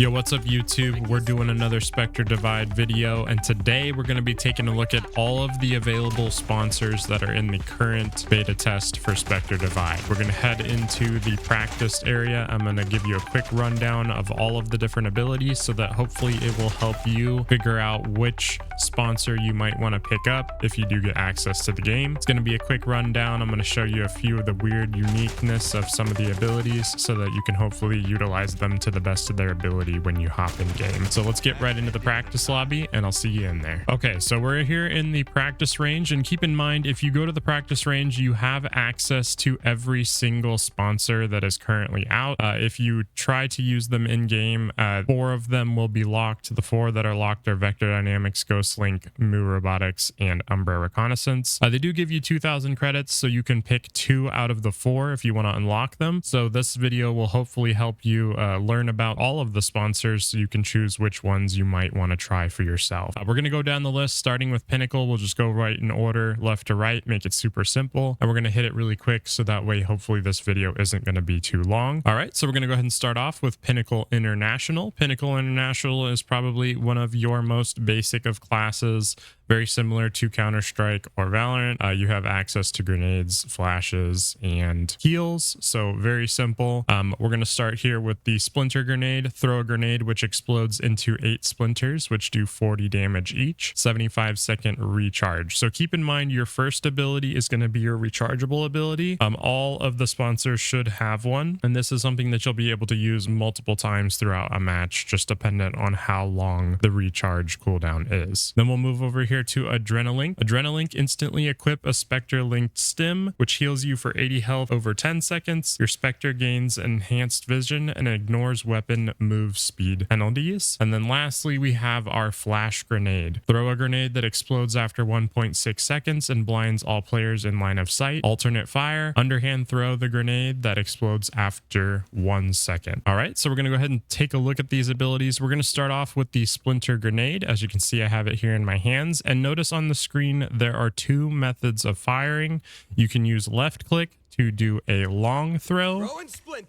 Yo, what's up YouTube? We're doing another Spectre Divide video, and today we're going to be taking a look at all of the available sponsors that are in the current beta test for Spectre Divide. We're going to head into the practice area. I'm going to give you a quick rundown of all of the different abilities so that hopefully it will help you figure out which sponsor you might want to pick up if you do get access to the game. It's going to be a quick rundown. I'm going to show you a few of the weird uniqueness of some of the abilities so that you can hopefully utilize them to the best of their ability when you hop in game. So let's get right into the practice lobby and I'll see you in there. Okay, so we're here in the practice range, and keep in mind, if you go to the practice range, you have access to every single sponsor that is currently out. If you try to use them in game, 4 of them will be locked. The 4 that are locked are Vector Dynamics, Ghostlink, Muu Robotics, and Umbra Reconnaissance. They do give you 2,000 credits, so you can pick 2 out of the 4 if you want to unlock them. So this video will hopefully help you learn about all of the sponsors so you can choose which ones you might want to try for yourself. We're going to go down the list starting with Pinnacle. We'll just go right in order, left to right, make it super simple, and we're going to hit it really quick so that way hopefully this video isn't going to be too long. All right, so we're going to go ahead and start off with Pinnacle International. Pinnacle International is probably one of your most basic of classes, very similar to Counter-Strike or Valorant. You have access to grenades, flashes, and heals, so very simple. We're going to start here with the Splinter Grenade. Throw a grenade which explodes into 8 splinters, which do 40 damage each, 75-second recharge. So keep in mind your first ability is going to be your rechargeable ability. All of the sponsors should have one, and this is something that you'll be able to use multiple times throughout a match, just dependent on how long the recharge cooldown is. Then we'll move over here to Adrenalink. Adrenalink instantly equip a Spectre linked stim, which heals you for 80 health over 10 seconds. Your Spectre gains enhanced vision and ignores weapon move speed penalties. And then lastly, we have our Flash Grenade. Throw a grenade that explodes after 1.6 seconds and blinds all players in line of sight. Alternate fire. Underhand throw the grenade that explodes after 1 second. All right, so we're going to go ahead and take a look at these abilities. We're going to start off with the Splinter Grenade. As you can see, I have it here in my hands, and notice on the screen there are 2 methods of firing. You can use left click to do a long throw,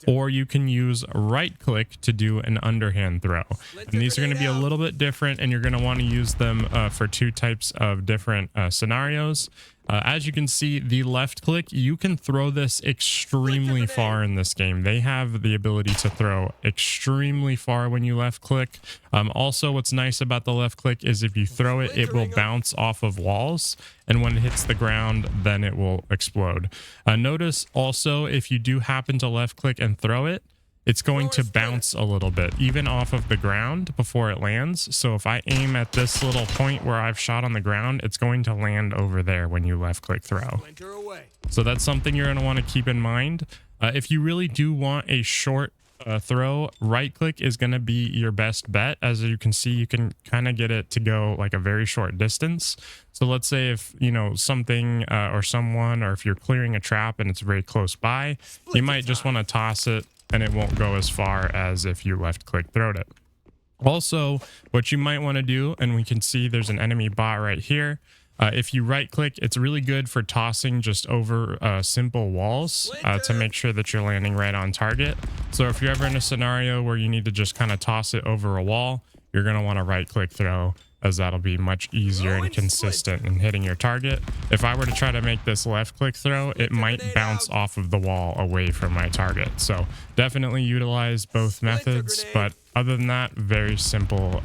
or you can use right click to do an underhand throw. And these are going to be a little bit different, and you're going to want to use them for 2 types of different scenarios. As you can see, the left click, you can throw this extremely far in this game. They have the ability to throw extremely far when you left click. Also, what's nice about the left click is if you throw it, it will bounce off of walls, and when it hits the ground, then it will explode. Notice also, if you do happen to left click and throw it, it's going to bounce a little bit, even off of the ground before it lands. So if I aim at this little point where I've shot on the ground, it's going to land over there when you left click throw. So that's something you're going to want to keep in mind. If you really do want a short throw, right click is going to be your best bet. As you can see, you can kind of get it to go like a very short distance. So let's say if you know something or someone, or if you're clearing a trap and it's very close by, you might just want to toss it and it won't go as far as if you left click throwed it. Also, what you might want to do, and we can see there's an enemy bot right here. If you right click, it's really good for tossing just over simple walls to make sure that you're landing right on target. So if you're ever in a scenario where you need to just kind of toss it over a wall, you're going to want to right click throw, as that'll be much easier and consistent in hitting your target. If I were to try to make this left click throw, it might bounce off of the wall away from my target. So definitely utilize both methods, but other than that, very simple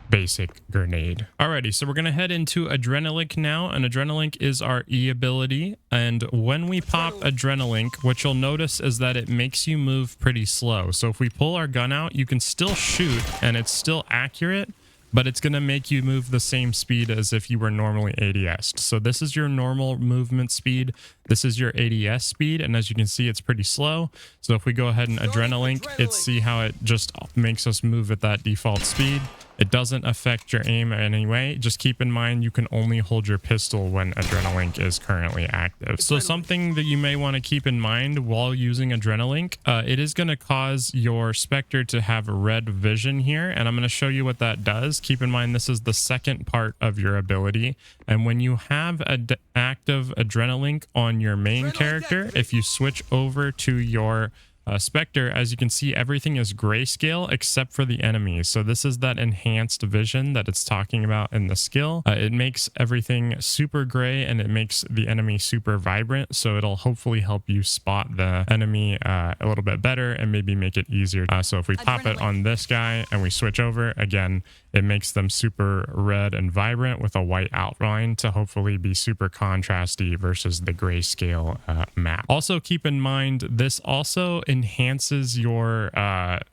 basic grenade. Alrighty, so we're gonna head into Adrenalink now, and Adrenalink is our E ability, and when we pop Adrenalink, what you'll notice is that it makes you move pretty slow. So if we pull our gun out, you can still shoot and it's still accurate, but it's going to make you move the same speed as if you were normally ADS'd. So this is your normal movement speed. This is your ADS speed, and as you can see, it's pretty slow. So if we go ahead and Adrenalink, see how it just makes us move at that default speed. It doesn't affect your aim in any way. Just keep in mind you can only hold your pistol when Adrenalink is currently active. So something that you may want to keep in mind while using Adrenalink, it is going to cause your Spectre to have red vision here, and I'm going to show you what that does. Keep in mind this is the second part of your ability, and when you have an active Adrenalink on your main character, if you switch over to your Spectre, as you can see, everything is grayscale except for the enemies. So this is that enhanced vision that it's talking about in the skill. It makes everything super gray and it makes the enemy super vibrant. So it'll hopefully help you spot the enemy a little bit better and maybe make it easier. So if we pop it on this guy and we switch over, again, it makes them super red and vibrant with a white outline to hopefully be super contrasty versus the grayscale map. Also keep in mind, this also enhances your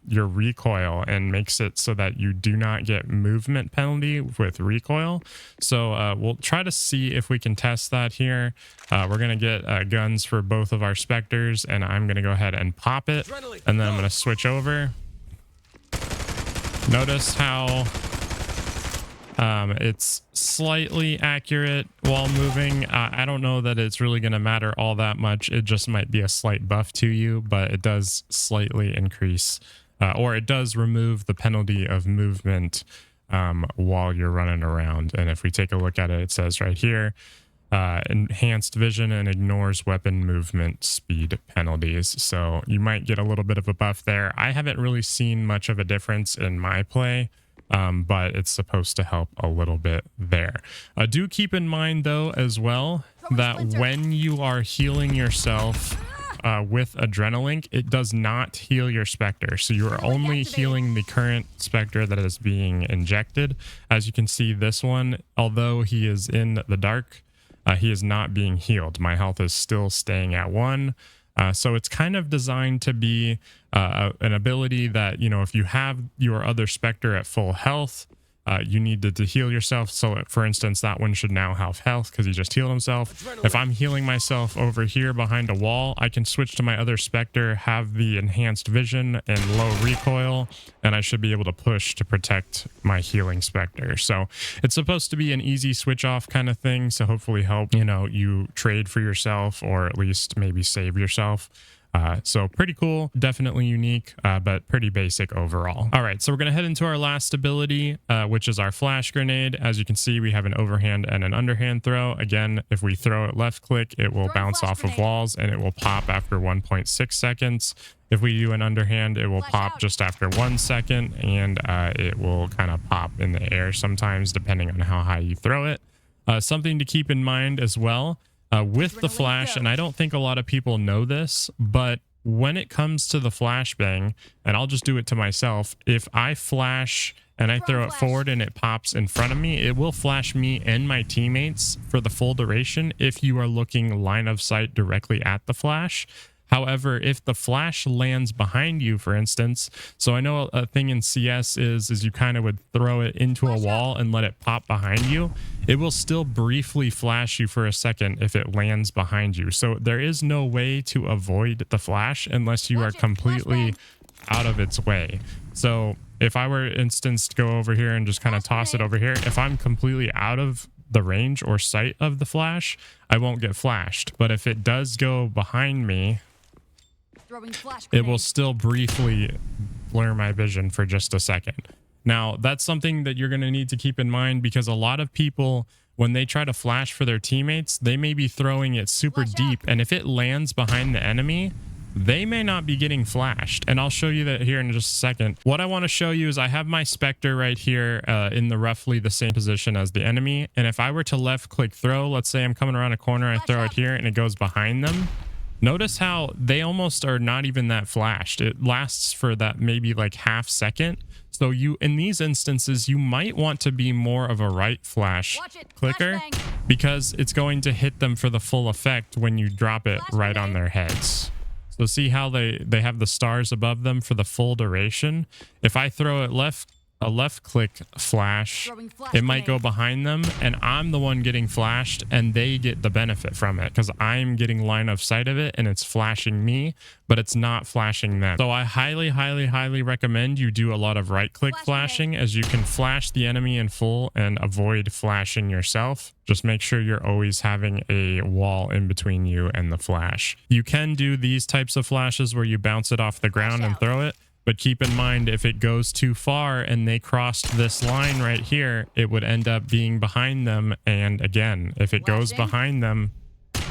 recoil and makes it so that you do not get movement penalty with recoil. So we'll try to see if we can test that here. We're going to get guns for both of our Spectres, and I'm going to go ahead and pop it, and then I'm going to switch over. Notice how it's slightly accurate while moving. I don't know that it's really going to matter all that much. It just might be a slight buff to you, but it does slightly increase or it does remove the penalty of movement while you're running around. And if we take a look at it, it says right here, enhanced vision and ignores weapon movement speed penalties. So you might get a little bit of a buff there. I haven't really seen much of a difference in my play. But it's supposed to help a little bit there. Do keep in mind, though, as well, that when you are healing yourself with Adrenalink, it does not heal your Spectre. So you are only healing the current Spectre that is being injected. As you can see, this one, although he is in the dark, he is not being healed. My health is still staying at 1. So it's kind of designed to be an ability that, you know, if you have your other Spectre at full health, you need to heal yourself. So for instance, that one should now have health because he just healed himself. If I'm healing myself over here behind a wall, I can switch to my other Spectre, have the enhanced vision and low recoil, and I should be able to push to protect my healing Spectre. So it's supposed to be an easy switch off kind of thing. So hopefully help, you know, you trade for yourself or at least maybe save yourself. So pretty cool, definitely unique, but pretty basic overall. All right, so we're going to head into our last ability, which is our flash grenade. As you can see, we have an overhand and an underhand throw. Again, if we throw it left click, it will bounce off of walls and it will pop after 1.6 seconds. If we do an underhand, it will pop just after 1 second, and it will kind of pop in the air sometimes, depending on how high you throw it. Something to keep in mind as well, with the flash, and I don't think a lot of people know this, but when it comes to the flashbang, and I'll just do it to myself, if I flash and I throw it forward and it pops in front of me, it will flash me and my teammates for the full duration if you are looking line of sight directly at the flash. However, if the flash lands behind you, for instance, so I know a thing in CS is you kind of would throw it into a wall and let it pop behind you. It will still briefly flash you for a second if it lands behind you. So there is no way to avoid the flash unless you are completely out of its way. So if I were, instance, to go over here and just kind of toss it over here, if I'm completely out of the range or sight of the flash, I won't get flashed. But if it does go behind me, it will still briefly blur my vision for just a second. Now, that's something that you're going to need to keep in mind, because a lot of people, when they try to flash for their teammates, they may be throwing it super deep, and if it lands behind the enemy, they may not be getting flashed. And I'll show you that here in just a second. What I want to show you is I have my Spectre right here in the roughly the same position as the enemy, and if I were to left click throw, let's say I'm coming around a corner, I throw it here and it goes behind them. Notice how they almost are not even that flashed. It lasts for that maybe like half second. So you, in these instances, you might want to be more of a right flash clicker, because it's going to hit them for the full effect when you drop it right on their heads. So see how they have the stars above them for the full duration. If I throw it a left click flash, it might go behind them and I'm the one getting flashed, and they get the benefit from it because I'm getting line of sight of it and it's flashing me, but it's not flashing them. So I highly recommend you do a lot of right click flashing, as you can flash the enemy in full and avoid flashing yourself. Just make sure you're always having a wall in between you and the flash. You can do these types of flashes where you bounce it off the ground and throw it. But keep in mind, if it goes too far and they crossed this line right here, it would end up being behind them. And again, if it goes behind them,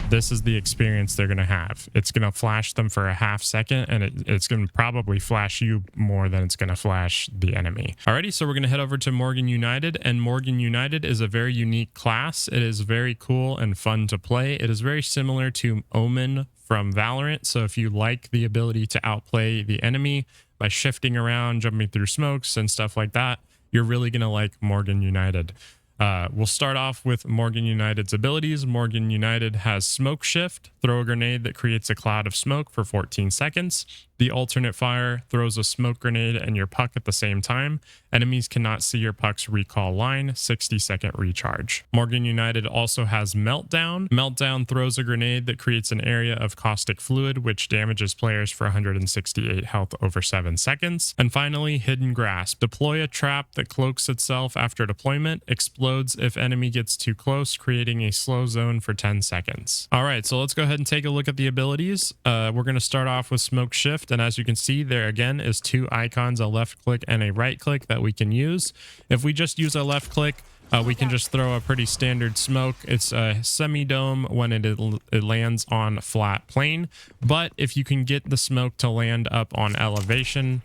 this is the experience they're going to have. It's going to flash them for a half second, and it's going to probably flash you more than it's going to flash the enemy. Alrighty, so we're going to head over to Morrgen United, and Morrgen United is a very unique class. It is very cool and fun to play. It is very similar to Omen from Valorant. So if you like the ability to outplay the enemy by shifting around, jumping through smokes and stuff like that, you're really going to like Morrgen United. We'll start off with Morrgen United's abilities. Morrgen United has smoke shift, throw a grenade that creates a cloud of smoke for 14 seconds. The alternate fire throws a smoke grenade and your puck at the same time. Enemies cannot see your puck's recall line, 60-second recharge. Morrgen United also has Meltdown. Meltdown throws a grenade that creates an area of caustic fluid, which damages players for 168 health over 7 seconds. And finally, Hidden Grasp. Deploy a trap that cloaks itself after deployment, explodes if enemy gets too close, creating a slow zone for 10 seconds. All right, so let's go ahead and take a look at the abilities. We're going to start off with Smoke Shift. And as you can see, there again is 2 icons, a left click and a right click that we can use. If we just use a left click, we can just throw a pretty standard smoke. It's a semi-dome when it lands on flat plane. But if you can get the smoke to land up on elevation,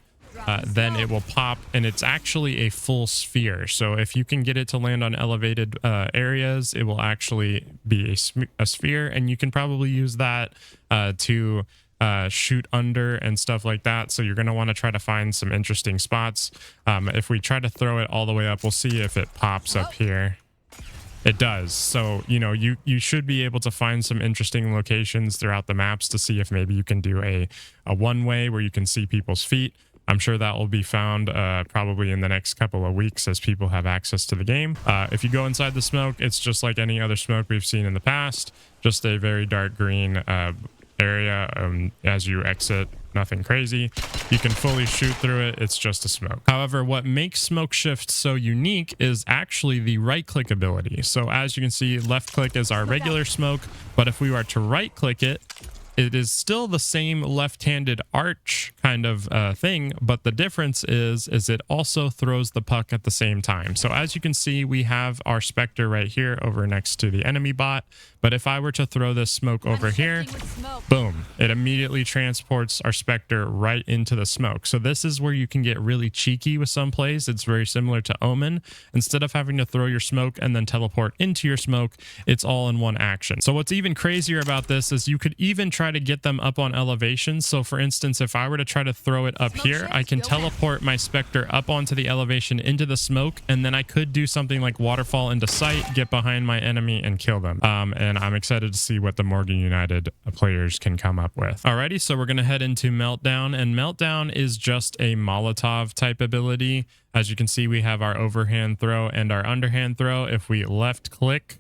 then it will pop, and it's actually a full sphere. So if you can get it to land on elevated areas, it will actually be a sphere, and you can probably use that to shoot under and stuff like that. So you're going to want to try to find some interesting spots. If we try to throw it all the way up, we'll see if it pops up here. It does. So, you know, you should be able to find some interesting locations throughout the maps to see if maybe you can do a one-way where you can see people's feet. I'm sure that will be found probably in the next couple of weeks as people have access to the game. If you go inside the smoke, it's just like any other smoke we've seen in the past, just a very dark green area. As you exit, nothing crazy. You can fully shoot through it. It's just a smoke. However, what makes Smoke Shift so unique is actually the right click ability. So as you can see, left click is our regular smoke, but if we were to right click it, it is still the same left-handed arch kind of thing, but the difference is it also throws the puck at the same time. So as you can see, we have our Spectre right here over next to the enemy bot. But if I were to throw this smoke over here, boom, it immediately transports our Spectre right into the smoke. So this is where you can get really cheeky with some plays. It's very similar to Omen. Instead of having to throw your smoke and then teleport into your smoke, it's all in one action. So what's even crazier about this is you could even try to get them up on elevation. So for instance, if I were to try to throw it up here, I can teleport my Spectre up onto the elevation into the smoke, and then I could do something like waterfall into sight, get behind my enemy and kill them. And I'm excited to see what the Morrgen United players can come up with. Alrighty, so we're going to head into Meltdown, and Meltdown is just a Molotov type ability. As you can see, we have our overhand throw and our underhand throw. If we left click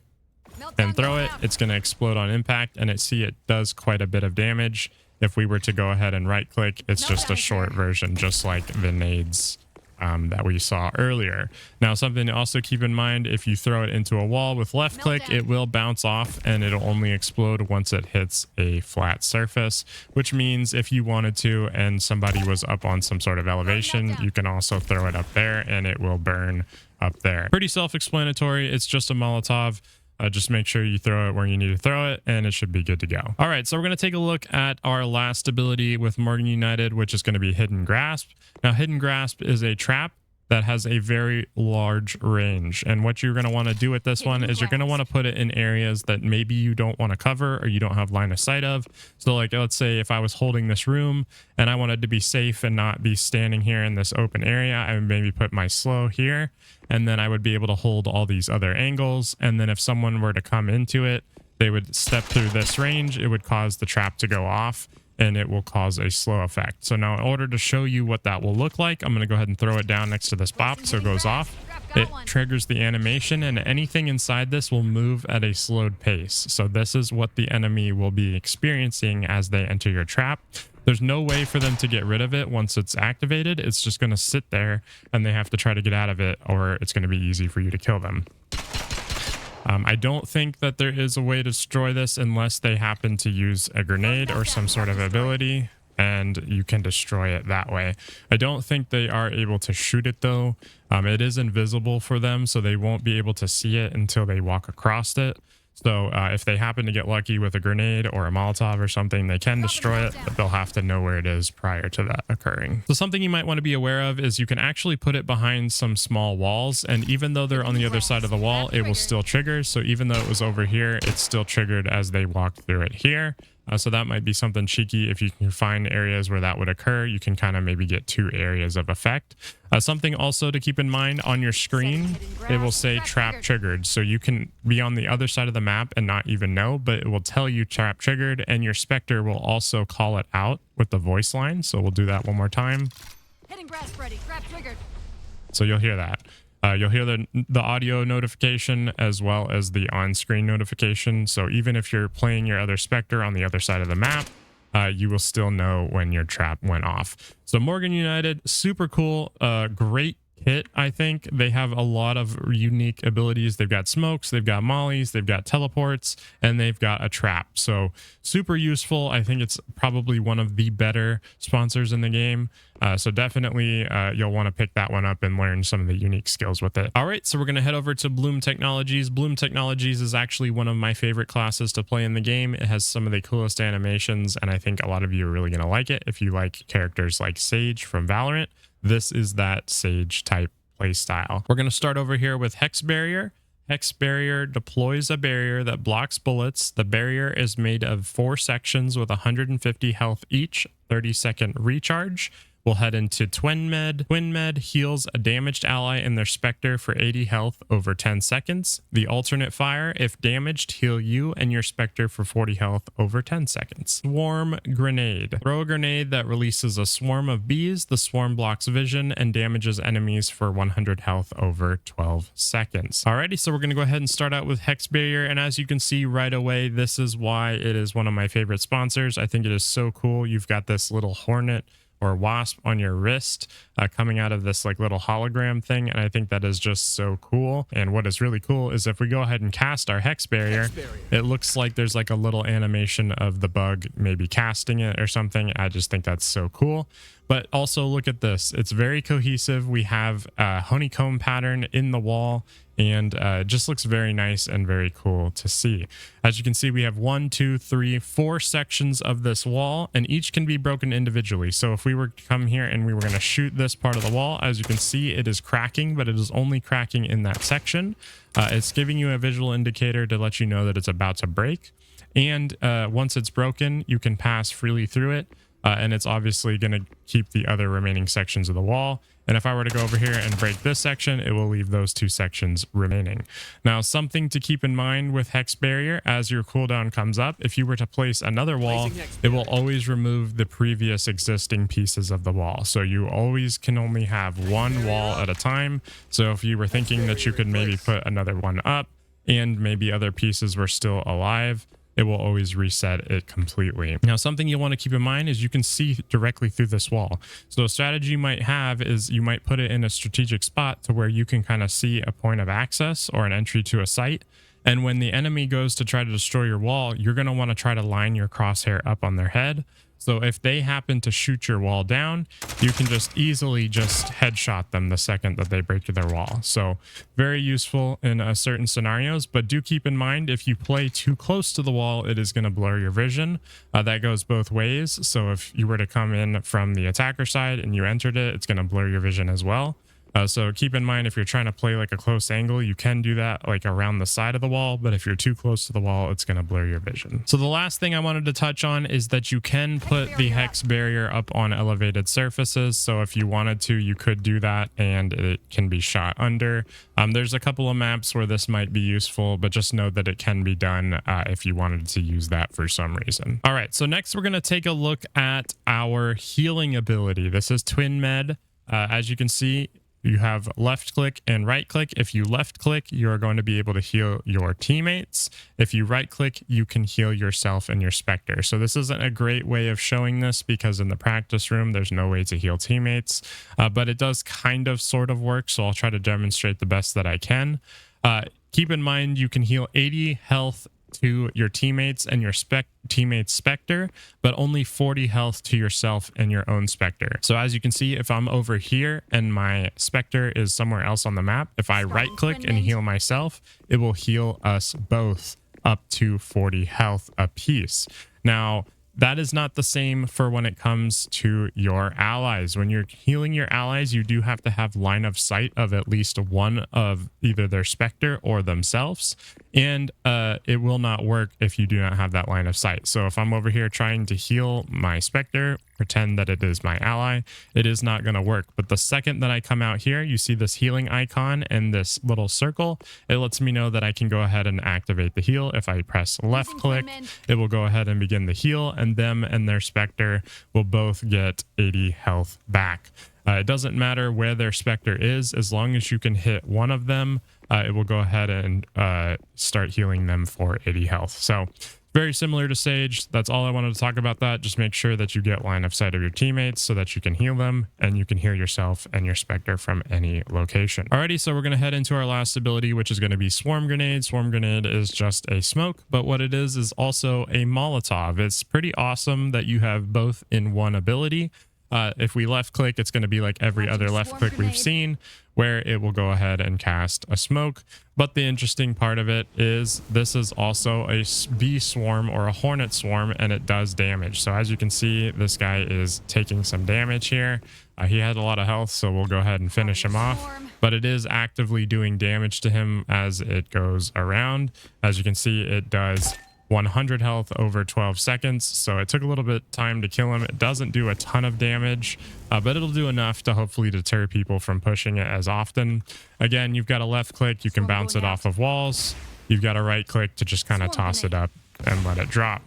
and throw it, it's going to explode on impact, and it does quite a bit of damage. If we were to go ahead and right click, it's just a short version, just like the nades that we saw earlier. Now, something to also keep in mind, if you throw it into a wall with left click, it will bounce off and it'll only explode once it hits a flat surface, which means if you wanted to and somebody was up on some sort of elevation, you can also throw it up there and it will burn up there. Pretty self-explanatory. It's just a Molotov. Just make sure you throw it where you need to throw it, and it should be good to go. All right, so we're going to take a look at our last ability with Morrgen United, which is going to be Hidden Grasp. Now, Hidden Grasp is a trap that has a very large range. And what you're going to want to do with this one is you're going to want to put it in areas that maybe you don't want to cover or you don't have line of sight of. So like, let's say if I was holding this room and I wanted to be safe and not be standing here in this open area, I would maybe put my slow here, and then I would be able to hold all these other angles. And then if someone were to come into it, they would step through this range. It would cause the trap to go off, and it will cause a slow effect. So now in order to show you what that will look like, I'm going to go ahead and throw it down next to this bop so it goes off. It triggers the animation, and anything inside this will move at a slowed pace. So this is what the enemy will be experiencing as they enter your trap. There's no way for them to get rid of it once it's activated. It's just going to sit there, and they have to try to get out of it, or it's going to be easy for you to kill them. I don't think that there is a way to destroy this unless they happen to use a grenade or some sort of ability, and you can destroy it that way. I don't think they are able to shoot it though. It is invisible for them, so they won't be able to see it until they walk across it. So if they happen to get lucky with a grenade or a Molotov or something, they can destroy it, but they'll have to know where it is prior to that occurring. So something you might want to be aware of is you can actually put it behind some small walls, and even though they're on the other side of the wall, it will still trigger. So even though it was over here, it's still triggered as they walk through it here. So that might be something cheeky. If you can find areas where that would occur, you can kind of maybe get 2 areas of effect. Something also to keep in mind on your screen, it will say trap triggered. So you can be on the other side of the map and not even know, but it will tell you trap triggered, and your Spectre will also call it out with the voice line. So we'll do that one more time. Hitting grass, Freddy. Trap triggered. So you'll hear that. You'll hear the audio notification as well as the on-screen notification. So even if you're playing your other Spectre on the other side of the map, you will still know when your trap went off. So Morrgen United, super cool, great kit. I think they have a lot of unique abilities. They've got smokes, they've got mollies, they've got teleports, and they've got a trap. So super useful. I think it's probably one of the better sponsors in the game. So definitely you'll want to pick that one up and learn some of the unique skills with it. All right, so we're going to head over to Bloom Technologies. Bloom Technologies is actually one of my favorite classes to play in the game. It has some of the coolest animations, and I think a lot of you are really going to like it. If you like characters like Sage from Valorant, this is that Sage type play style. We're going to start over here with Hex Barrier. Hex Barrier deploys a barrier that blocks bullets. The barrier is made of 4 sections with 150 health each, 30-second recharge. We'll head into Twin Med. Twin Med heals a damaged ally in their Spectre for 80 health over 10 seconds. The alternate fire, if damaged, heal you and your Spectre for 40 health over 10 seconds. Swarm Grenade. Throw a grenade that releases a swarm of bees. The swarm blocks vision and damages enemies for 100 health over 12 seconds. Alrighty, so we're going to go ahead and start out with Hex Barrier. And as you can see right away, this is why it is one of my favorite sponsors. I think it is so cool. You've got this little hornet or wasp on your wrist coming out of this like little hologram thing, and I think that is just so cool. And what is really cool is if we go ahead and cast our Hex Barrier, it looks like there's like a little animation of the bug maybe casting it or something. I just think that's so cool. But also look at this, it's very cohesive. We have a honeycomb pattern in the wall, and it just looks very nice and very cool to see. As you can see, we have 1, 2, 3, 4 sections of this wall, and each can be broken individually. So if we were to come here and we were going to shoot this part of the wall, as you can see, it is cracking, but it is only cracking in that section. It's giving you a visual indicator to let you know that it's about to break. And once it's broken, you can pass freely through it. And it's obviously going to keep the other remaining sections of the wall. And if I were to go over here and break this section, it will leave those 2 sections remaining. Now, something to keep in mind with Hex Barrier, as your cooldown comes up, if you were to place another wall, it will always remove the previous existing pieces of the wall. So you always can only have 1 wall at a time. So if you were thinking that you could maybe put another one up and maybe other pieces were still alive, it will always reset it completely. Now, something you'll want to keep in mind is you can see directly through this wall. So a strategy you might have is you might put it in a strategic spot to where you can kind of see a point of access or an entry to a site. And when the enemy goes to try to destroy your wall, you're going to want to try to line your crosshair up on their head. So if they happen to shoot your wall down, you can just easily just headshot them the second that they break their wall. So very useful in certain scenarios, but do keep in mind if you play too close to the wall, it is going to blur your vision. That goes both ways. So if you were to come in from the attacker side and you entered it, it's going to blur your vision as well. So keep in mind if you're trying to play like a close angle, you can do that like around the side of the wall, but if you're too close to the wall, it's going to blur your vision. So the last thing I wanted to touch on is that you can put the Hex Barrier up on elevated surfaces. So if you wanted to, you could do that and it can be shot under. There's a couple of maps where this might be useful, but just know that it can be done if you wanted to use that for some reason. All right, so next we're going to take a look at our healing ability. This is Twin Med. As you can see, you have left click and right click. If you left click, you are going to be able to heal your teammates. If you right click, you can heal yourself and your Spectre. So this isn't a great way of showing this because in the practice room, there's no way to heal teammates, but it does kind of sort of work. So I'll try to demonstrate the best that I can. Keep in mind, you can heal 80 health to your teammates and your teammate's Spectre, but only 40 health to yourself and your own Spectre. So as you can see, if I'm over here and my Spectre is somewhere else on the map, if I right click and heal myself, it will heal us both up to 40 health apiece. Now, that is not the same for when it comes to your allies. When you're healing your allies, you do have to have line of sight of at least one of either their Spectre or themselves. And it will not work if you do not have that line of sight. So if I'm over here trying to heal my Spectre, pretend that it is my ally, it is not going to work. But the second that I come out here, you see this healing icon and this little circle. It lets me know that I can go ahead and activate the heal. If I press left click, it will go ahead and begin the heal, and them and their Spectre will both get 80 health back. It doesn't matter where their Spectre is, as long as you can hit one of them, it will go ahead and start healing them for 80 health. So very similar to Sage. That's all I wanted to talk about that. Just make sure that you get line of sight of your teammates so that you can heal them and you can heal yourself and your Spectre from any location. Alrighty, so we're going to head into our last ability, which is going to be Swarm Grenade. Swarm Grenade is just a smoke, but what it is also a Molotov. It's pretty awesome that you have both in one ability. If we left click, it's going to be like every other left click we've seen, where it will go ahead and cast a smoke. But the interesting part of it is this is also a bee swarm or a hornet swarm, and it does damage. So as you can see, this guy is taking some damage here. He had a lot of health, so we'll go ahead and finish him off. But it is actively doing damage to him as it goes around. As you can see, it does 100 health over 12 seconds, so it took a little bit time to kill him. It doesn't do a ton of damage, but it'll do enough to hopefully deter people from pushing it as often. Again, you've got a left click, you can bounce it off of walls. You've got a right click to just kind of toss it up and let it drop.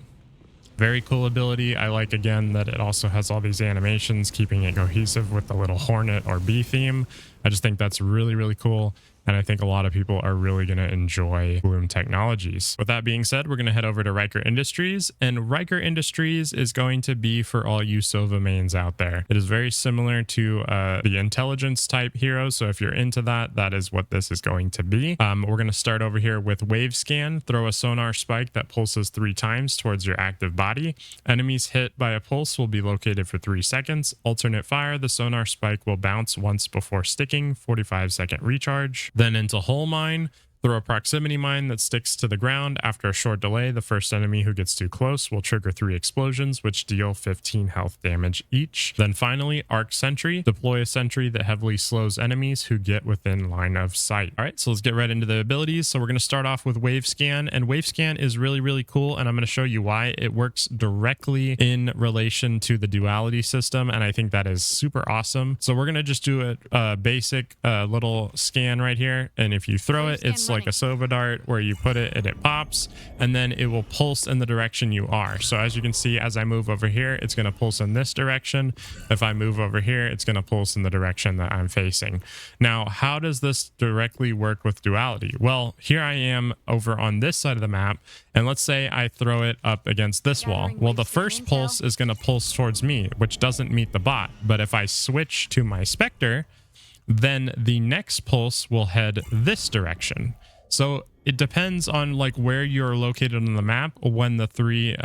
Very cool ability. I like, again, that it also has all these animations, keeping it cohesive with the little hornet or bee theme. I just think that's really, really cool. And I think a lot of people are really going to enjoy Bloom Technologies. With that being said, we're going to head over to Ryker Industries. And Ryker Industries is going to be for all you Sova mains out there. It is very similar to the intelligence type heroes. So if you're into that, that is what this is going to be. We're going to start over here with Wave Scan. Throw a sonar spike that pulses 3 times towards your active body. Enemies hit by a pulse will be located for 3 seconds. Alternate fire, the sonar spike will bounce once before sticking, 45-second recharge. Then into Hole Mine, throw a proximity mine that sticks to the ground. After a short delay, the first enemy who gets too close will trigger 3 explosions, which deal 15 health damage each. Then finally, Arc Sentry. Deploy a sentry that heavily slows enemies who get within line of sight. All right, so let's get right into the abilities. So we're going to start off with Wave Scan, and Wave Scan is really, really cool, and I'm going to show you why. It works directly in relation to the duality system, and I think that is super awesome. So we're going to just do a basic little scan right here, and if you throw it, it's like a Sova dart where you put it and it pops, and then it will pulse in the direction you are. So as you can see, as I move over here, it's going to pulse in this direction. If I move over here, it's going to pulse in the direction that I'm facing. Now, how does this directly work with duality? Well, here I am over on this side of the map, and let's say I throw it up against this wall. Well, the first pulse is going to pulse towards me, which doesn't meet the bot. But if I switch to my Spectre, then the next pulse will head this direction. So it depends on like where you're located on the map when the 3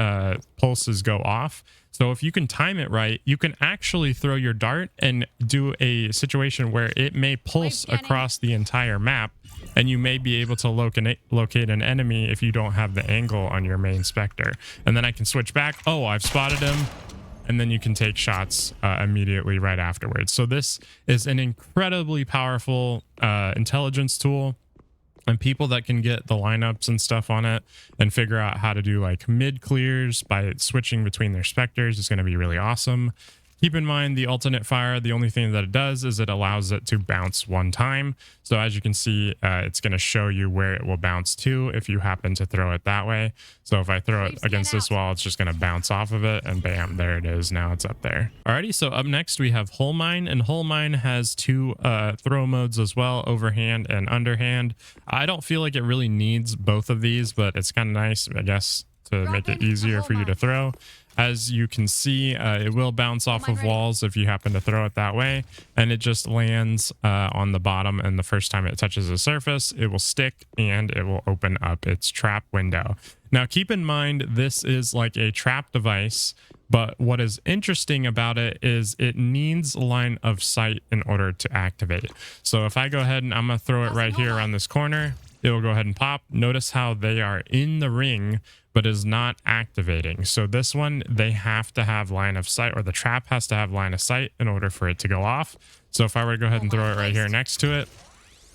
pulses go off. So if you can time it right, you can actually throw your dart and do a situation where it may pulse across the entire map, and you may be able to locate an enemy if you don't have the angle on your main Spectre. And then I can switch back. Oh, I've spotted him. And then you can take shots immediately right afterwards. So this is an incredibly powerful intelligence tool, and people that can get the lineups and stuff on it and figure out how to do like mid clears by switching between their Spectres is going to be really awesome. Keep in mind the alternate fire, the only thing that it does is it allows it to bounce 1 time. So as you can see, it's going to show you where it will bounce to if you happen to throw it that way. So if I throw it against this wall, it's just going to bounce off of it, and bam, there it is. Now it's up there. Alrighty, so up next we have Hole Mine, and Hole Mine has 2 throw modes as well, overhand and underhand. I don't feel like it really needs both of these, but it's kind of nice, I guess, to make it easier for you to throw. As you can see, it will bounce off of walls if you happen to throw it that way, and it just lands on the bottom, and the first time it touches the surface, it will stick and it will open up its trap window. Now, keep in mind, this is like a trap device, but what is interesting about it is it needs line of sight in order to activate. So if I go ahead and I'm going to throw it right here around this corner, it will go ahead and pop. Notice how they are in the ring, but is not activating. So this one, they have to have line of sight, or the trap has to have line of sight in order for it to go off. So if I were to go ahead and throw it right here next to it,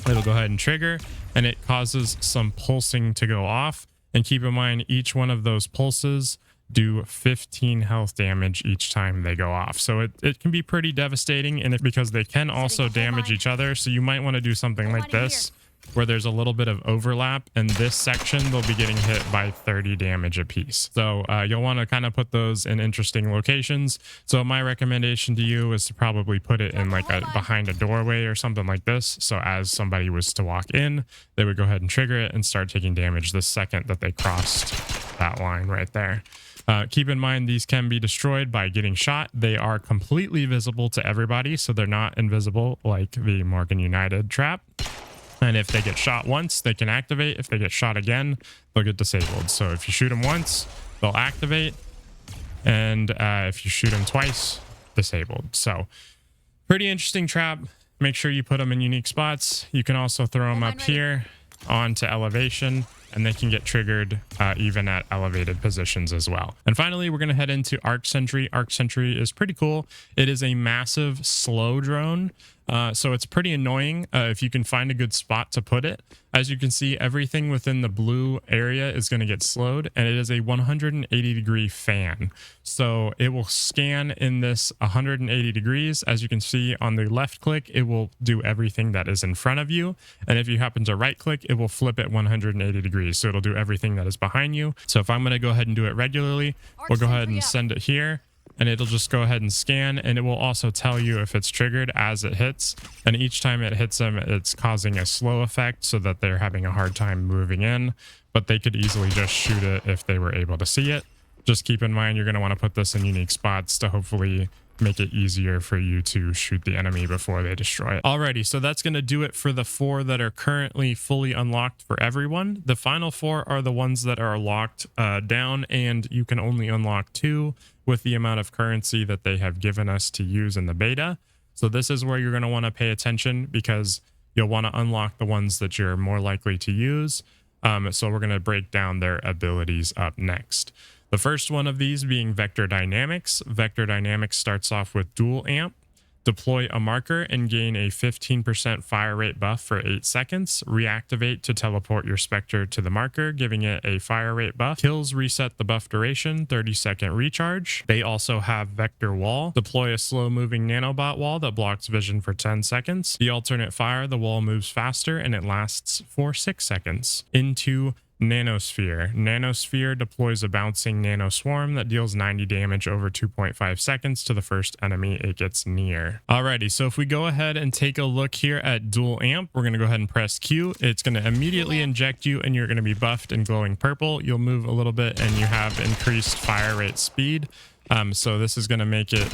it'll go ahead and trigger, and it causes some pulsing to go off. And keep in mind, each one of those pulses do 15 health damage each time they go off. So it can be pretty devastating, and because they can also damage each other. So you might want to do something like this, where there's a little bit of overlap. In this section, they'll be getting hit by 30 damage apiece. So you'll want to kind of put those in interesting locations. So my recommendation to you is to probably put it in like behind a doorway or something like this. So as somebody was to walk in, they would go ahead and trigger it and start taking damage the second that they crossed that line right there. Keep in mind, these can be destroyed by getting shot. They are completely visible to everybody, so they're not invisible like the Morrgen United trap. And if they get shot once, they can activate. If they get shot again, they'll get disabled. So if you shoot them once, they'll activate. And if you shoot them twice, disabled. So pretty interesting trap. Make sure you put them in unique spots. You can also throw them up here onto elevation, and they can get triggered even at elevated positions as well. And finally, we're going to head into Arc Sentry. Arc Sentry is pretty cool. It is a massive slow drone. So it's pretty annoying if you can find a good spot to put it. As you can see, everything within the blue area is going to get slowed, and it is a 180-degree fan. So it will scan in this 180 degrees. As you can see on the left click, it will do everything that is in front of you. And if you happen to right click, it will flip it 180 degrees. So it'll do everything that is behind you. So if I'm going to go ahead and do it regularly, we'll go ahead and send it here, and it'll just go ahead and scan, and it will also tell you if it's triggered as it hits. And each time it hits them, it's causing a slow effect so that they're having a hard time moving in, but they could easily just shoot it if they were able to see it. Just keep in mind, you're going to want to put this in unique spots to hopefully make it easier for you to shoot the enemy before they destroy it. Alrighty, so that's going to do it for the 4 that are currently fully unlocked for everyone. The final 4 are the ones that are locked down, and you can only unlock 2 with the amount of currency that they have given us to use in the beta. So this is where you're going to want to pay attention, because you'll want to unlock the ones that you're more likely to use. So we're going to break down their abilities up next. The first one of these being Vector Dynamics. Vector Dynamics starts off with Dual Amp. Deploy a marker and gain a 15% fire rate buff for 8 seconds. Reactivate to teleport your Spectre to the marker, giving it a fire rate buff. Kills reset the buff duration, 30-second recharge. They also have Vector Wall. Deploy a slow-moving nanobot wall that blocks vision for 10 seconds. The alternate fire, the wall moves faster, and it lasts for 6 seconds. Into Nanosphere. Nanosphere deploys a bouncing nano swarm that deals 90 damage over 2.5 seconds to the first enemy it gets near. Alrighty, so if we go ahead and take a look here at Dual Amp, we're going to go ahead and press Q. It's going to immediately inject you, and you're going to be buffed and glowing purple. You'll move a little bit, and you have increased fire rate speed. So this is going to make it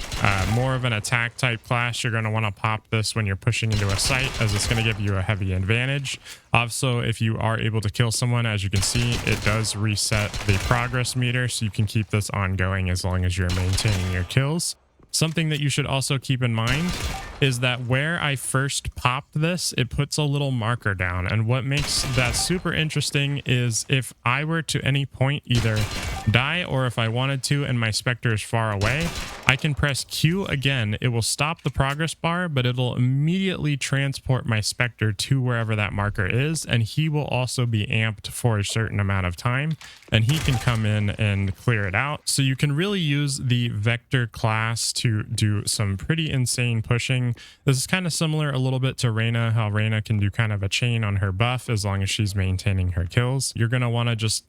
more of an attack type class. You're going to want to pop this when you're pushing into a site, as it's going to give you a heavy advantage. Also, if you are able to kill someone, as you can see, it does reset the progress meter, so you can keep this ongoing as long as you're maintaining your kills. Something that you should also keep in mind is that where I first popped this, it puts a little marker down. And what makes that super interesting is if I were to any point either die, or if I wanted to and my Spectre is far away, I can press Q again. It will stop the progress bar, but it'll immediately transport my Spectre to wherever that marker is. And he will also be amped for a certain amount of time, and he can come in and clear it out. So you can really use the Vector class to do some pretty insane pushing. This is kind of similar a little bit to Reyna, how Reyna can do kind of a chain on her buff as long as she's maintaining her kills. You're going to want to just,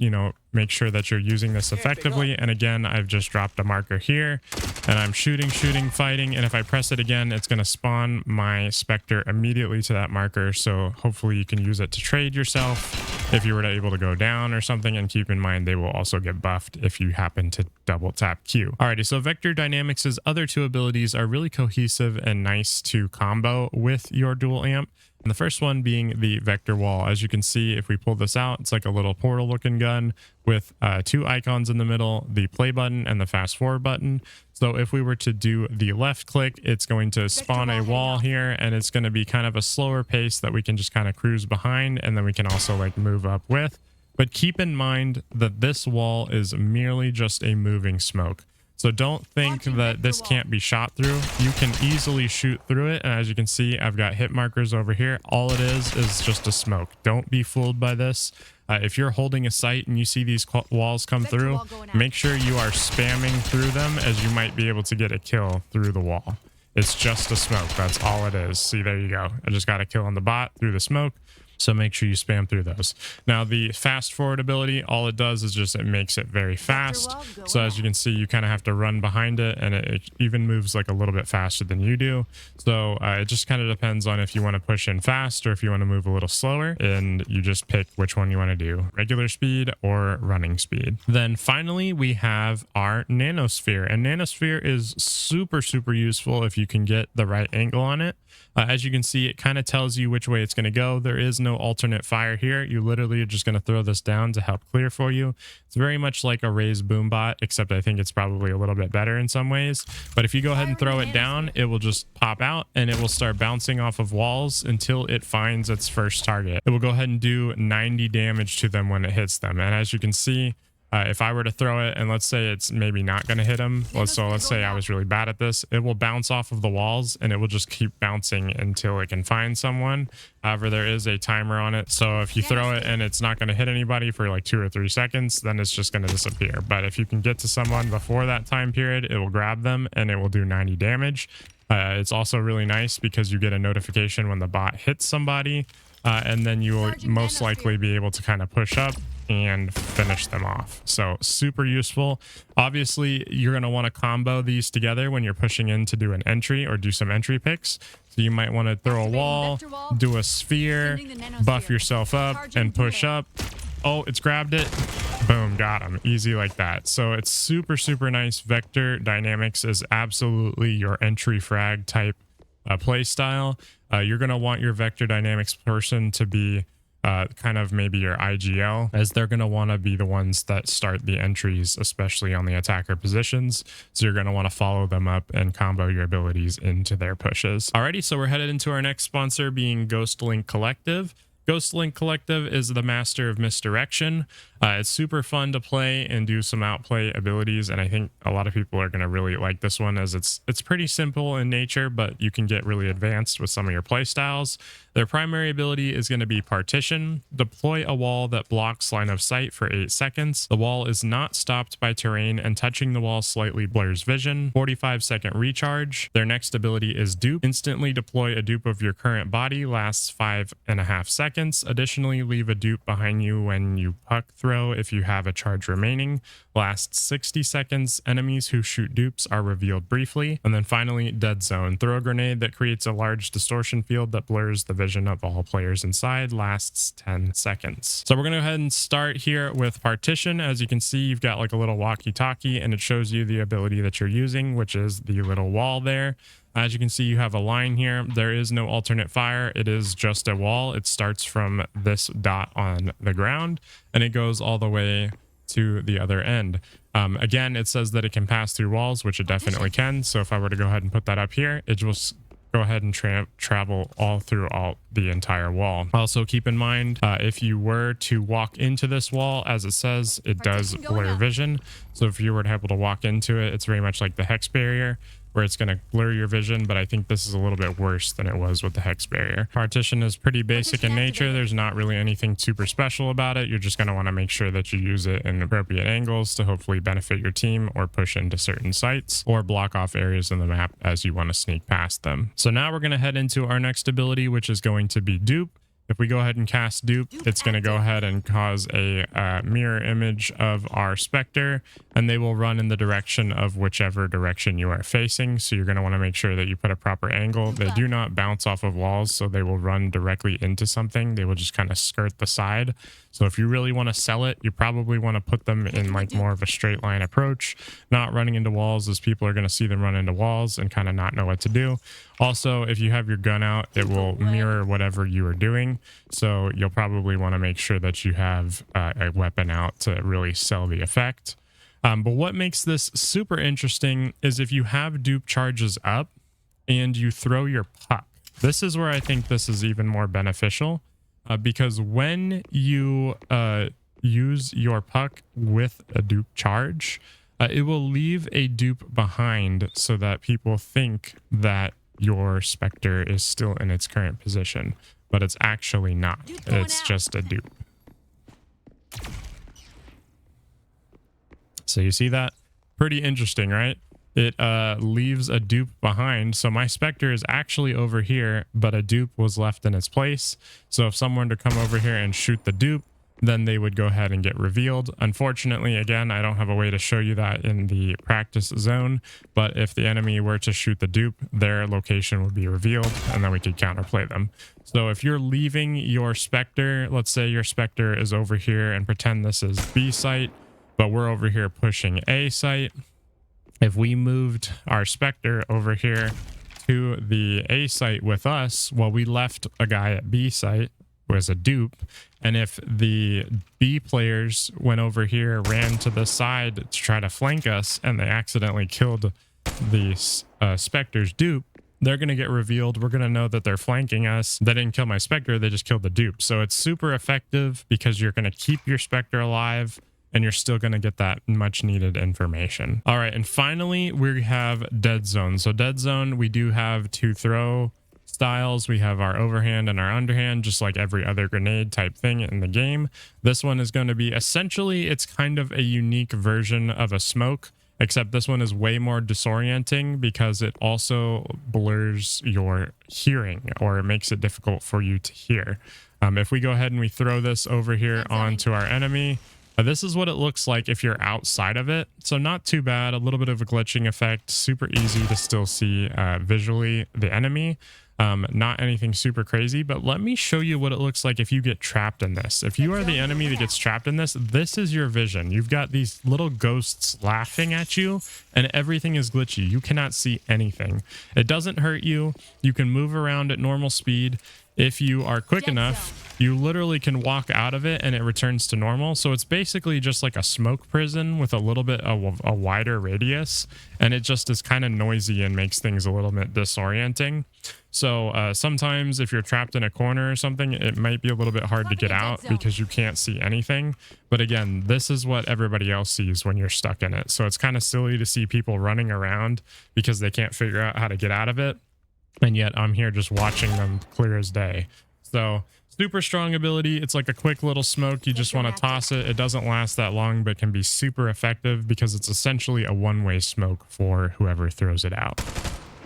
make sure that you're using this effectively. And again, I've just dropped a marker here, and I'm shooting, fighting. And if I press it again, it's going to spawn my Spectre immediately to that marker. So hopefully you can use it to trade yourself if you were able to go down or something. And keep in mind, they will also get buffed if you happen to double tap Q. Alrighty, so Vector Dynamics' other 2 abilities are really cohesive and nice to combo with your Dual Amp. And the first one being the vector wall. As you can see, if we pull this out, it's like a little portal looking gun with 2 icons in the middle, the play button and the fast forward button. So if we were to do the left click, it's going to spawn a wall here, and it's going to be kind of a slower pace that we can just kind of cruise behind, and then we can also like move up with. But keep in mind that this wall is merely just a moving smoke. So don't think that this can't be shot through. You can easily shoot through it. And as you can see, I've got hit markers over here. All it is just a smoke. Don't be fooled by this. If you're holding a sight and you see these walls come through, make sure you are spamming through them, as you might be able to get a kill through the wall. It's just a smoke. That's all it is. See, there you go. I just got a kill on the bot through the smoke. So make sure you spam through those. Now the fast forward ability, all it does is just it makes it very fast. So as you can see, you kind of have to run behind it, and it even moves like a little bit faster than you do. So it just kind of depends on if you want to push in fast or if you want to move a little slower, and you just pick which one you want to do, regular speed or running speed. Then finally, we have our nanosphere, and nanosphere is super useful if you can get the right angle on it. As you can see, it kind of tells you which way it's going to go. There is no alternate fire here. You literally are just going to throw this down to help clear for you. It's very much like a raised boom bot, except I think it's probably a little bit better in some ways. But if you go ahead and throw it down, it will just pop out and it will start bouncing off of walls until it finds its first target. It will go ahead and do 90 damage to them when it hits them. And as you can see, if I were to throw it and let's say it's maybe not going to hit him, let's say I was really bad at this, it will bounce off of the walls and it will just keep bouncing until it can find someone. However, there is a timer on it. So if you throw it and it's not going to hit anybody for like 2 or 3 seconds, then it's just going to disappear. But if you can get to someone before that time period, it will grab them and it will do 90 damage. It's also really nice because you get a notification when the bot hits somebody, and then you will most likely be able to kind of push up and finish them off. So super useful. Obviously, you're going to want to combo these together when you're pushing in to do an entry or do some entry picks. So you might want to throw a wall, do a sphere, buff yourself up and push up. Oh, it's grabbed it. Boom, got him. Easy like that. So it's super nice. Vector dynamics is absolutely your entry frag type play style. You're going to want your vector dynamics person to be kind of maybe your IGL, as they're going to want to be the ones that start the entries, especially on the attacker positions. So you're going to want to follow them up and combo your abilities into their pushes. Alrighty, so we're headed into our next sponsor, being Ghostlink Collective. Ghostlink Collective is the master of misdirection. It's super fun to play and do some outplay abilities, and I think a lot of people are going to really like this one, as it's pretty simple in nature, but you can get really advanced with some of your play styles. Their primary ability is going to be partition. Deploy a wall that blocks line of sight for 8 seconds. The wall is not stopped by terrain, and touching the wall slightly blurs vision. 45-second recharge. Their next ability is dupe. Instantly deploy a dupe of your current body. Lasts 5.5 seconds. Additionally, leave a dupe behind you when you puck throw if you have a charge remaining. Lasts 60 seconds. Enemies who shoot dupes are revealed briefly. And then finally, dead zone. Throw a grenade that creates a large distortion field that blurs the vision of all players inside. Lasts 10 seconds. So we're going to go ahead and start here with partition. As you can see, you've got like a little walkie-talkie, and it shows you the ability that you're using, which is the little wall there. As you can see, you have a line here. There is no alternate fire. It is just a wall. It starts from this dot on the ground and it goes all the way to the other end. Again, it says that it can pass through walls, which it definitely can. So if I were to go ahead and put that up here, it will go ahead and travel all through the entire wall. Also keep in mind, if you were to walk into this wall, as it says, it does blur vision. So if you were to be able to walk into it, it's very much like the hex barrier, where it's going to blur your vision, but I think this is a little bit worse than it was with the hex barrier. Partition is pretty basic in nature. There's not really anything super special about it. You're just going to want to make sure that you use it in appropriate angles to hopefully benefit your team or push into certain sites or block off areas in the map as you want to sneak past them. So now we're going to head into our next ability, which is going to be dupe. If we go ahead and cast dupe, it's going to go ahead and cause a mirror image of our Spectre, and they will run in the direction of whichever direction you are facing. So you're going to want to make sure that you put a proper angle. They do not bounce off of walls, so they will run directly into something. They will just kind of skirt the side. So if you really want to sell it, you probably want to put them in like more of a straight line approach, not running into walls, as people are going to see them run into walls and kind of not know what to do. Also, if you have your gun out, it will mirror whatever you are doing. So you'll probably want to make sure that you have a weapon out to really sell the effect. But what makes this super interesting is if you have dupe charges up and you throw your puck. This is where I think this is even more beneficial, because when you use your puck with a dupe charge, it will leave a dupe behind so that people think that your Spectre is still in its current position, but it's actually not. It's just a dupe. So you see that? Pretty interesting, right? It leaves a dupe behind. So my Spectre is actually over here, but a dupe was left in its place. So if someone were to come over here and shoot the dupe, then they would go ahead and get revealed. Unfortunately, again, I don't have a way to show you that in the practice zone, but if the enemy were to shoot the dupe, their location would be revealed, and then we could counterplay them. So if you're leaving your Spectre, let's say your Spectre is over here, and pretend this is B site, but we're over here pushing A site. If we moved our Spectre over here to the A site with us, well, we left a guy at B site was a dupe, and if the B players went over here, ran to the side to try to flank us, and they accidentally killed the Spectre's dupe, they're going to get revealed. We're going to know that they're flanking us. They didn't kill my Spectre, they just killed the dupe. So it's super effective because you're going to keep your Spectre alive, and you're still going to get that much needed information. All right, and finally we have dead zone. So dead zone, we do have 2 throw styles. We have our overhand and our underhand, just like every other grenade type thing in the game. This one is going to be essentially, it's kind of a unique version of a smoke, except this one is way more disorienting because it also blurs your hearing, or it makes it difficult for you to hear. If we go ahead and we throw this over here onto our enemy, this is what it looks like if you're outside of it. So not too bad, a little bit of a glitching effect, super easy to still see visually the enemy. Not anything super crazy, but let me show you what it looks like if you get trapped in this. If you are the enemy that gets trapped in this, this is your vision. You've got these little ghosts laughing at you, and everything is glitchy. You cannot see anything. It doesn't hurt you. You can move around at normal speed. If you are quick enough, you literally can walk out of it and it returns to normal. So it's basically just like a smoke prison with a little bit of a wider radius, and it just is kind of noisy and makes things a little bit disorienting. So sometimes if you're trapped in a corner or something, it might be a little bit hard to get out because you can't see anything. But again, this is what everybody else sees when you're stuck in it. So it's kind of silly to see people running around because they can't figure out how to get out of it. And yet I'm here just watching them clear as day. So super strong ability. It's like a quick little smoke. You just want to toss it. It doesn't last that long, but can be super effective because it's essentially a one-way smoke for whoever throws it out.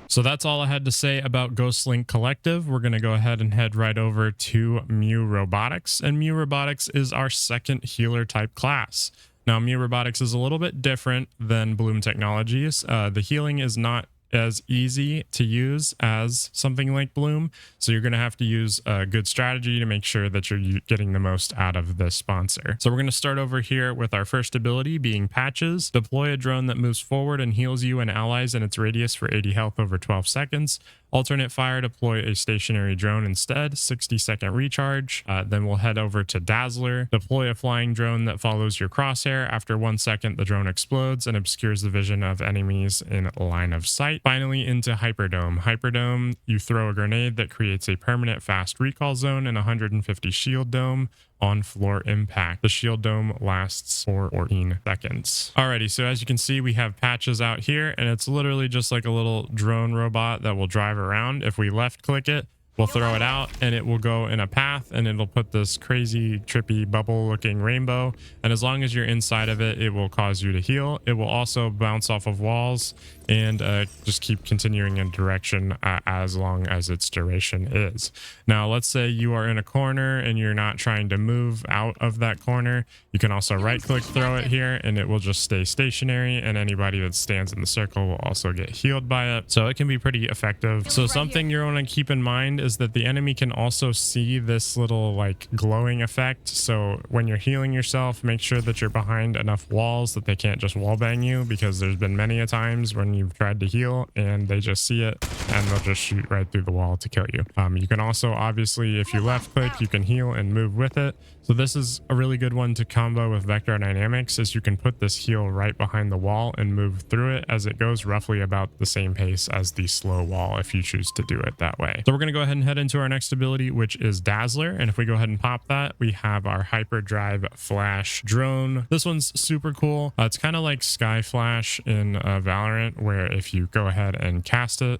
So that's all I had to say about Ghostlink Collective. We're going to go ahead and head right over to Muu Robotics. And Muu Robotics is our second healer type class. Now, Muu Robotics is a little bit different than Bloom Technologies. The healing is not as easy to use as something like Bloom, so you're going to have to use a good strategy to make sure that you're getting the most out of the sponsor. So we're going to start over here with our first ability being Patches. Deploy a drone that moves forward and heals you and allies in its radius for 80 health over 12 seconds. Alternate fire, deploy a stationary drone instead, 60-second recharge. Then we'll head over to Dazzler. Deploy a flying drone that follows your crosshair. After 1 second, the drone explodes and obscures the vision of enemies in line of sight. Finally, into Hyperdome. Hyperdome, you throw a grenade that creates a permanent fast recall zone and 150 shield dome on floor impact. The shield dome lasts for 14 seconds. Alrighty, so as you can see, we have Patches out here, and it's literally just like a little drone robot that will drive around. If we left click it, we'll throw it out and it will go in a path, and it'll put this crazy trippy bubble looking rainbow, and as long as you're inside of it, it will cause you to heal. It will also bounce off of walls and just keep continuing in direction as long as its duration is. Now let's say you are in a corner and you're not trying to move out of that corner. You can also right click throw it here and it will just stay stationary, and anybody that stands in the circle will also get healed by it. So it can be pretty effective. So something you want to keep in mind is that the enemy can also see this little like glowing effect. So when you're healing yourself, make sure that you're behind enough walls that they can't just wall bang you, because there's been many a times when you've tried to heal, and they just see it and they'll just shoot right through the wall to kill you. You can also, obviously, if you left click, you can heal and move with it. So this is a really good one to combo with Vector Dynamics, is you can put this heal right behind the wall and move through it as it goes roughly about the same pace as the slow wall if you choose to do it that way. So we're going to go ahead and head into our next ability, which is Dazzler. And if we go ahead and pop that, we have our Hyperdrive Flash drone. This one's super cool. It's kind of like Sky Flash in Valorant, where if you go ahead and cast it,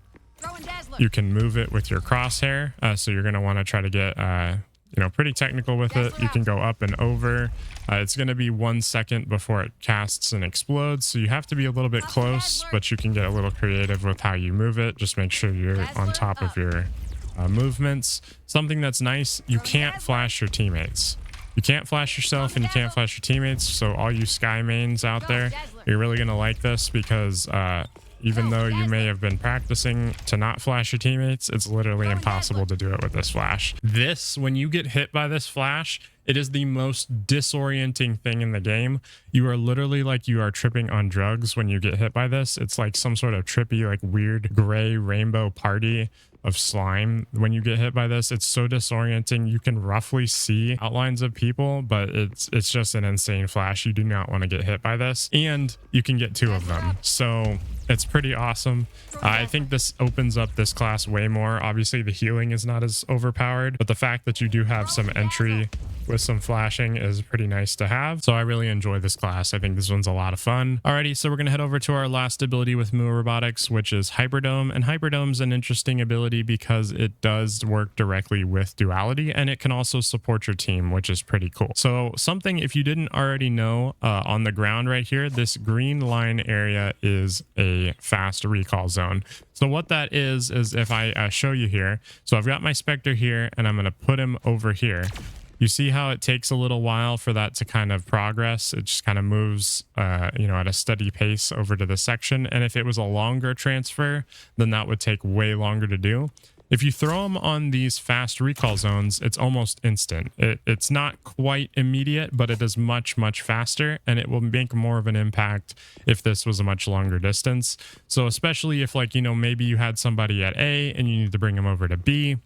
you can move it with your crosshair. So you're going to want to try to get pretty technical with it. You can go up and over. It's going to be 1 second before it casts and explodes, so you have to be a little bit close, but you can get a little creative with how you move it. Just make sure you're on top of your movements. Something that's nice, you can't flash your teammates. You can't flash yourself and you can't flash your teammates, so all you Sky mains out there, you're really going to like this, because even though you may have been practicing to not flash your teammates, it's literally impossible to do it with this flash. When you get hit by this flash, it is the most disorienting thing in the game. You are literally like you are tripping on drugs when you get hit by this. It's like some sort of trippy, like weird gray rainbow party of slime. When you get hit by this, it's so disorienting. You can roughly see outlines of people, but it's just an insane flash. You do not want to get hit by this, and you can get 2 of them, so it's pretty awesome. I think this opens up this class way more. Obviously the healing is not as overpowered, but the fact that you do have some entry with some flashing is pretty nice to have. So I really enjoy this class. I think this one's a lot of fun. Alrighty, so we're gonna head over to our last ability with Muu Robotics, which is Hyperdome. And Hyperdome's an interesting ability because it does work directly with duality, and it can also support your team, which is pretty cool. So something, if you didn't already know, on the ground right here, this green line area is a fast recall zone. So what that is if I show you here, so I've got my Spectre here and I'm going to put him over here. You see how it takes a little while for that to kind of progress. It just kind of moves, at a steady pace over to the section. And if it was a longer transfer, then that would take way longer to do. If you throw them on these fast recall zones, it's almost instant. It's not quite immediate, but it is much, much faster, and it will make more of an impact if this was a much longer distance. So especially if, maybe you had somebody at A and you need to bring them over to B,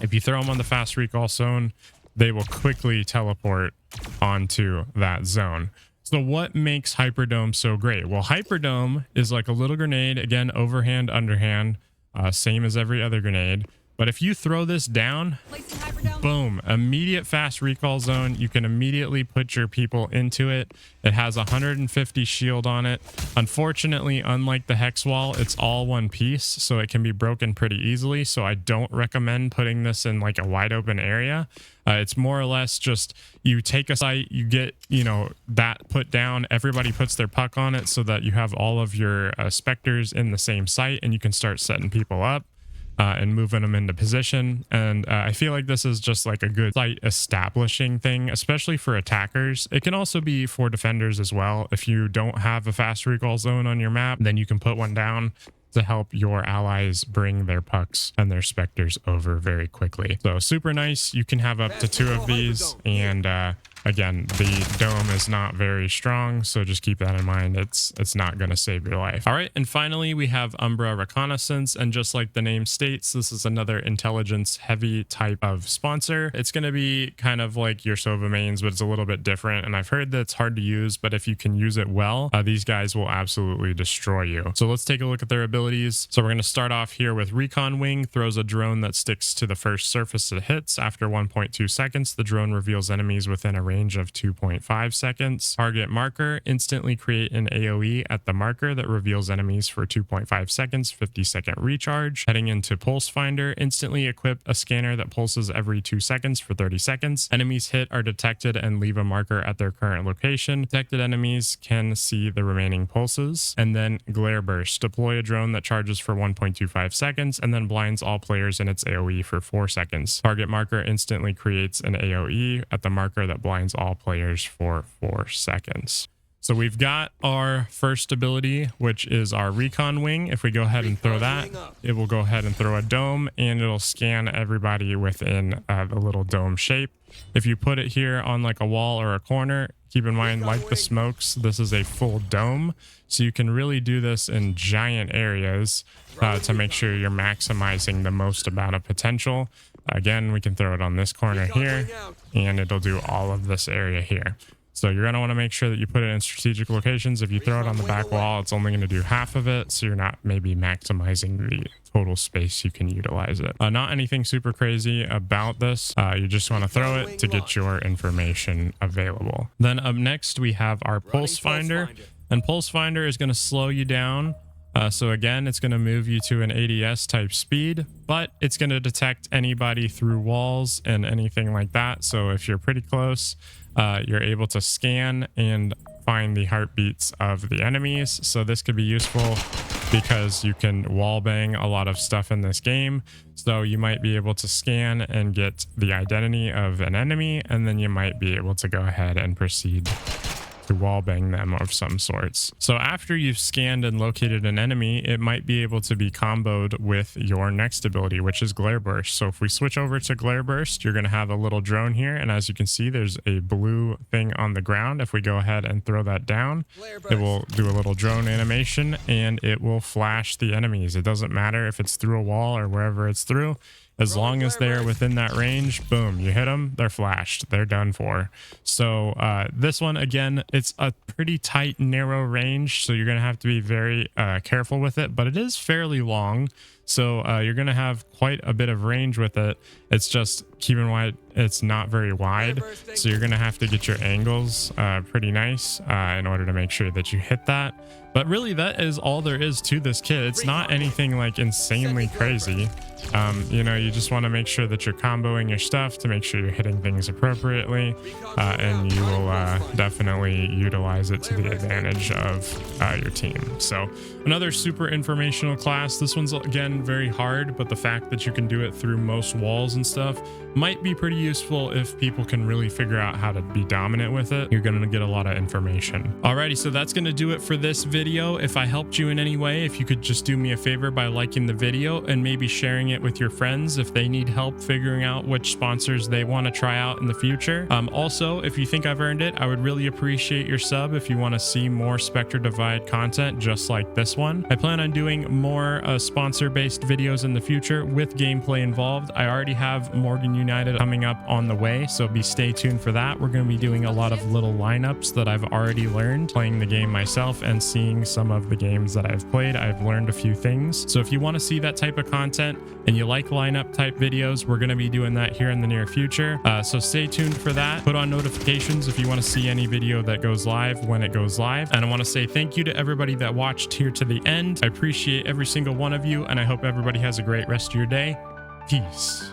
if you throw them on the fast recall zone, they will quickly teleport onto that zone. So what makes Hyperdome so great? Well, Hyperdome is like a little grenade, again, overhand, underhand, same as every other grenade. But if you throw this down, boom, immediate fast recall zone. You can immediately put your people into it. It has 150 shield on it. Unfortunately, unlike the hex wall, it's all one piece, so it can be broken pretty easily. So I don't recommend putting this in like a wide open area. It's more or less just you take a site, you get, that put down, everybody puts their puck on it so that you have all of your Spectres in the same site, and you can start setting people up and moving them into position. And I feel like this is just like a good site establishing thing, especially for attackers. It can also be for defenders as well. If you don't have a fast recall zone on your map, then you can put one down to help your allies bring their pucks and their Spectres over very quickly. So super nice. You can have up to 2 of these, and again, the dome is not very strong, so just keep that in mind. It's not going to save your life. All right, and finally we have Umbra Reconnaissance, and just like the name states, this is another intelligence heavy type of sponsor. It's going to be kind of like your Sova mains, but it's a little bit different, and I've heard that it's hard to use, but if you can use it well, these guys will absolutely destroy you. So let's take a look at their abilities. So we're going to start off here with Recon Wing. Throws a drone that sticks to the first surface it hits. After 1.2 seconds, the drone reveals enemies within a range of 2.5 seconds. Target Marker. Instantly create an AoE at the marker that reveals enemies for 2.5 seconds, 50-second recharge. Heading into Pulse Finder. Instantly equip a scanner that pulses every 2 seconds for 30 seconds. Enemies hit are detected and leave a marker at their current location. Detected enemies can see the remaining pulses. And then Glare Burst. Deploy a drone that charges for 1.25 seconds and then blinds all players in its AoE for 4 seconds. Target Marker instantly creates an AoE at the marker that blinds all players for 4 seconds. So we've got our first ability, which is our recon wing. If we go ahead and throw that, it will go ahead and throw a dome, and it'll scan everybody within the little dome shape. If you put it here on like a wall or a corner, keep in mind, like the smokes, this is a full dome. So you can really do this in giant areas to make sure you're maximizing the most amount of potential. Again, we can throw it on this corner here, and it'll do all of this area here. So you're going to want to make sure that you put it in strategic locations. If you throw it on the back wall, it's only going to do half of it. So you're not maybe maximizing the total space you can utilize it. Not anything super crazy about this. You just want to throw it to get your information available. Then up next, we have our pulse finder. And pulse finder is going to slow you down. So again, it's going to move you to an ADS type speed, but it's going to detect anybody through walls and anything like that. So if you're pretty close, you're able to scan and find the heartbeats of the enemies. So this could be useful because you can wall bang a lot of stuff in this game. So you might be able to scan and get the identity of an enemy, and then you might be able to go ahead and proceed to wallbang them of some sorts. So after you've scanned and located an enemy, it might be able to be comboed with your next ability, which is Glare Burst. So if we switch over to Glare Burst, you're going to have a little drone here, and as you can see, there's a blue thing on the ground. If we go ahead and throw that down, it will do a little drone animation, and it will flash the enemies. It doesn't matter if it's through a wall or wherever it's through. As long as they're within that range, boom, you hit them, they're flashed, they're done for. So this one, again, it's a pretty tight, narrow range, so you're going to have to be very careful with it, but it is fairly long. So you're going to have quite a bit of range with it. It's just, keep in mind, it's not very wide. So you're going to have to get your angles pretty nice in order to make sure that you hit that. But really, that is all there is to this kit. It's not anything like insanely crazy. You know, you just want to make sure that you're comboing your stuff to make sure you're hitting things appropriately, and you will definitely utilize it to the advantage of your team. So another super informational class. This one's, again, very hard, but the fact that you can do it through most walls and stuff might be pretty useful if people can really figure out how to be dominant with it. You're going to get a lot of information. Alrighty, so that's going to do it for this video. If I helped you in any way, if you could just do me a favor by liking the video and maybe sharing it with your friends if they need help figuring out which sponsors they want to try out in the future. Also, if you think I've earned it, I would really appreciate your sub if you want to see more Spectre Divide content just like this one. I plan on doing more sponsor-based videos in the future with gameplay involved. I already have Morrgen United coming up on the way, so stay tuned for that. We're going to be doing a lot of little lineups that I've already learned playing the game myself and seeing some of the games that I've played. I've learned a few things. So if you want to see that type of content and you like lineup type videos, we're going to be doing that here in the near future. So stay tuned for that. Put on notifications if you want to see any video that goes live when it goes live. And I want to say thank you to everybody that watched here to the end. I appreciate every single one of you, and I hope everybody has a great rest of your day. Peace.